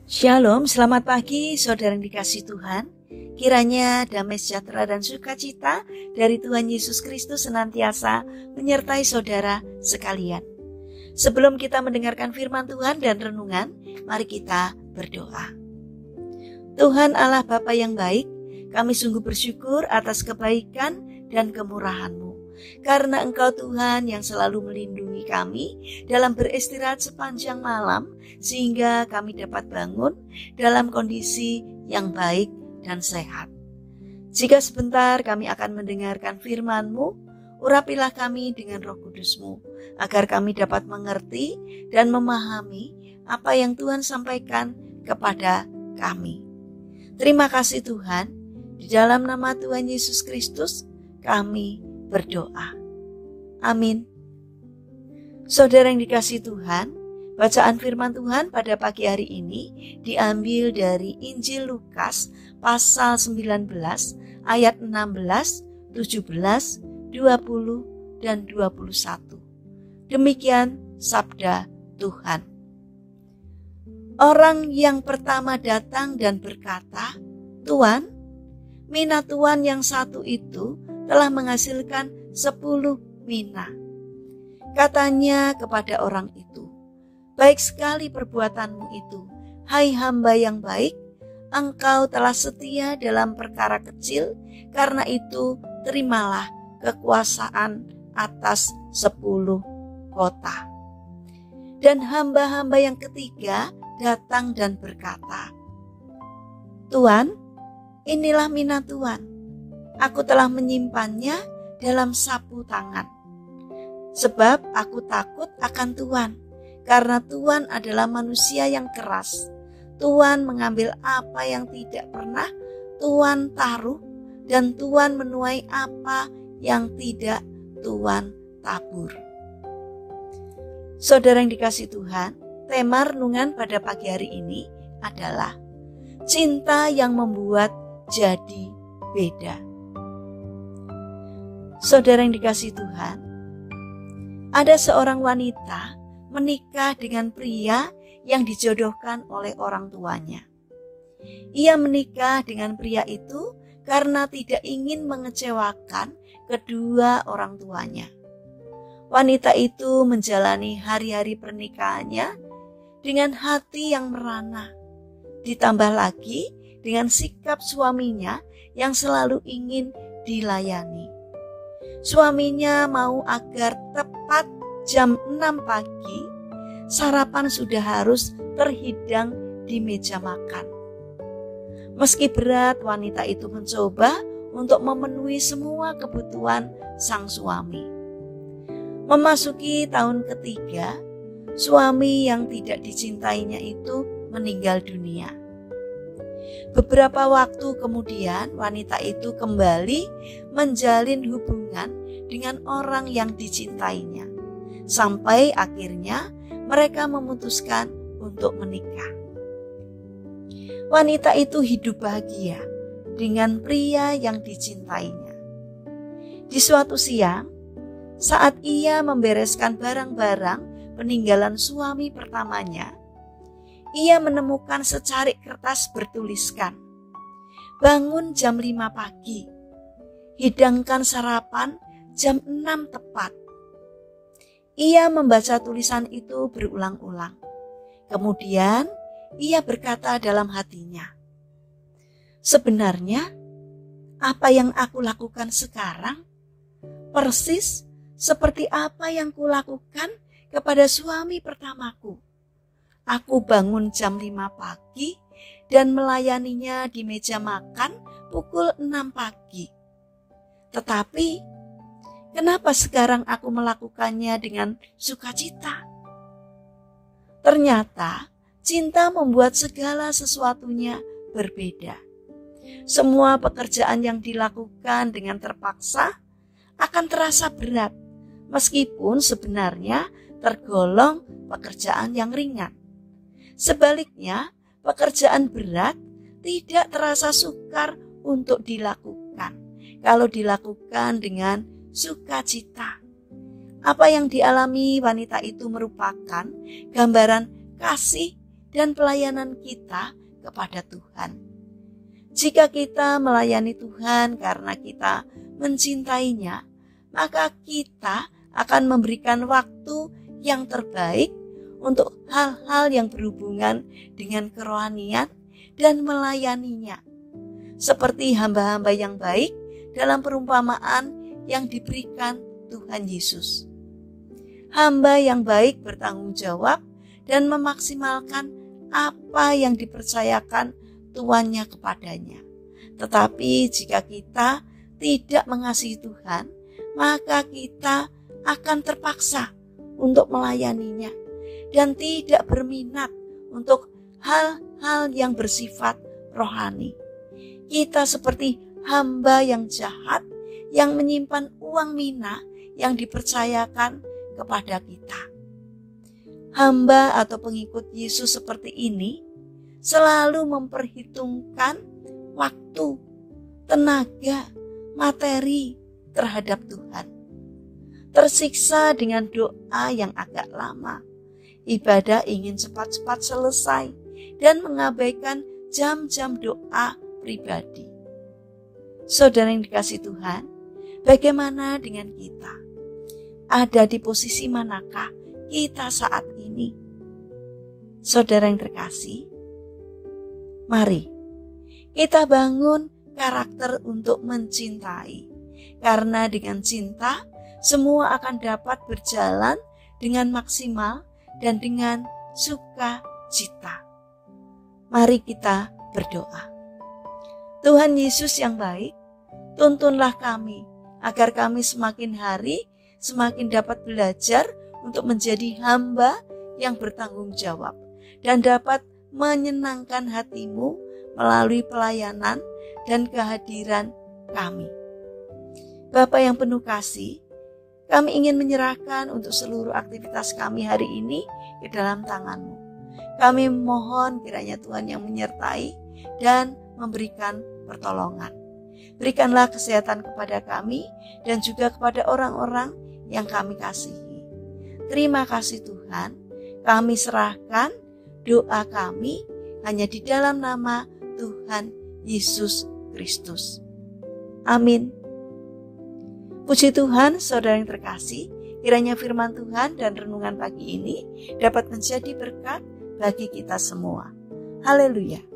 Shalom, selamat pagi saudara yang dikasihi Tuhan. Kiranya damai sejahtera dan sukacita dari Tuhan Yesus Kristus senantiasa menyertai saudara sekalian. Sebelum kita mendengarkan firman Tuhan dan renungan, mari kita berdoa. Tuhan Allah Bapa yang baik, kami sungguh bersyukur atas kebaikan dan kemurahan-Mu. Karena Engkau Tuhan yang selalu melindungi kami dalam beristirahat sepanjang malam, sehingga kami dapat bangun dalam kondisi yang baik dan sehat. Jika sebentar kami akan mendengarkan firman-Mu, urapilah kami dengan Roh Kudus-Mu, agar kami dapat mengerti dan memahami apa yang Tuhan sampaikan kepada kami. Terima kasih Tuhan, di dalam nama Tuhan Yesus Kristus kami berdoa. Amin. Saudara yang dikasihi Tuhan, bacaan firman Tuhan pada pagi hari ini diambil dari Injil Lukas pasal 19 ayat 16, 17, 20, dan 21. Demikian sabda Tuhan. Orang yang pertama datang dan berkata, "Tuan, mina tuan yang satu itu telah menghasilkan 10 mina." Katanya kepada orang itu, "Baik sekali perbuatanmu itu, hai hamba yang baik. Engkau telah setia dalam perkara kecil, karena itu terimalah kekuasaan atas 10 kota." Dan hamba-hamba yang ketiga datang dan berkata, "Tuan, inilah mina tuan. Aku telah menyimpannya dalam sapu tangan. Sebab aku takut akan Tuhan, karena Tuhan adalah manusia yang keras. Tuhan mengambil apa yang tidak pernah Tuhan taruh, dan Tuhan menuai apa yang tidak Tuhan tabur." Saudara yang dikasihi Tuhan, tema renungan pada pagi hari ini adalah cinta yang membuat jadi beda. Saudara yang dikasihi Tuhan, ada seorang wanita menikah dengan pria yang dijodohkan oleh orang tuanya. Ia menikah dengan pria itu karena tidak ingin mengecewakan kedua orang tuanya. Wanita itu menjalani hari-hari pernikahannya dengan hati yang merana, ditambah lagi dengan sikap suaminya yang selalu ingin dilayani. Suaminya mau agar tepat jam 6 pagi, sarapan sudah harus terhidang di meja makan. Meski berat, wanita itu mencoba untuk memenuhi semua kebutuhan sang suami. Memasuki tahun ketiga, suami yang tidak dicintainya itu meninggal dunia. Beberapa waktu kemudian, wanita itu kembali menjalin hubungan dengan orang yang dicintainya, sampai akhirnya mereka memutuskan untuk menikah. Wanita itu hidup bahagia dengan pria yang dicintainya. Di suatu siang, saat ia membereskan barang-barang peninggalan suami pertamanya, ia menemukan secarik kertas bertuliskan, "Bangun jam 5 pagi, hidangkan sarapan jam 6 tepat." Ia membaca tulisan itu berulang-ulang. Kemudian ia berkata dalam hatinya, "Sebenarnya apa yang aku lakukan sekarang persis seperti apa yang kulakukan kepada suami pertamaku. Aku bangun jam 5 pagi dan melayaninya di meja makan pukul 6 pagi. Tetapi kenapa sekarang aku melakukannya dengan sukacita?" Ternyata cinta membuat segala sesuatunya berbeda. Semua pekerjaan yang dilakukan dengan terpaksa akan terasa berat, meskipun sebenarnya tergolong pekerjaan yang ringan. Sebaliknya, pekerjaan berat tidak terasa sukar untuk dilakukan kalau dilakukan dengan sukacita. Apa yang dialami wanita itu merupakan gambaran kasih dan pelayanan kita kepada Tuhan. Jika kita melayani Tuhan karena kita mencintainya, maka kita akan memberikan waktu yang terbaik untuk hal-hal yang berhubungan dengan kerohanian dan melayaninya. Seperti hamba-hamba yang baik dalam perumpamaan yang diberikan Tuhan Yesus. Hamba yang baik bertanggung jawab dan memaksimalkan apa yang dipercayakan tuannya kepadanya. Tetapi jika kita tidak mengasihi Tuhan, maka kita akan terpaksa untuk melayaninya dan tidak berminat untuk hal-hal yang bersifat rohani. Kita seperti hamba yang jahat yang menyimpan uang mina yang dipercayakan kepada kita. Hamba atau pengikut Yesus seperti ini selalu memperhitungkan waktu, tenaga, materi terhadap Tuhan. Tersiksa dengan doa yang agak lama. Ibadah ingin cepat-cepat selesai dan mengabaikan jam-jam doa pribadi. Saudara yang dikasihi Tuhan, bagaimana dengan kita? Ada di posisi manakah kita saat ini? Saudara yang terkasih, mari kita bangun karakter untuk mencintai. Karena dengan cinta, semua akan dapat berjalan dengan maksimal dan dengan sukacita. Mari kita berdoa. Tuhan Yesus yang baik, tuntunlah kami agar kami semakin hari semakin dapat belajar untuk menjadi hamba yang bertanggung jawab dan dapat menyenangkan hati-Mu melalui pelayanan dan kehadiran kami. Bapa yang penuh kasih, kami ingin menyerahkan untuk seluruh aktivitas kami hari ini ke dalam tangan-Mu. Kami mohon kiranya Tuhan yang menyertai dan memberikan pertolongan. Berikanlah kesehatan kepada kami dan juga kepada orang-orang yang kami kasihi. Terima kasih Tuhan, kami serahkan doa kami hanya di dalam nama Tuhan Yesus Kristus. Amin. Puji Tuhan, saudara yang terkasih, kiranya firman Tuhan dan renungan pagi ini dapat menjadi berkat bagi kita semua. Haleluya.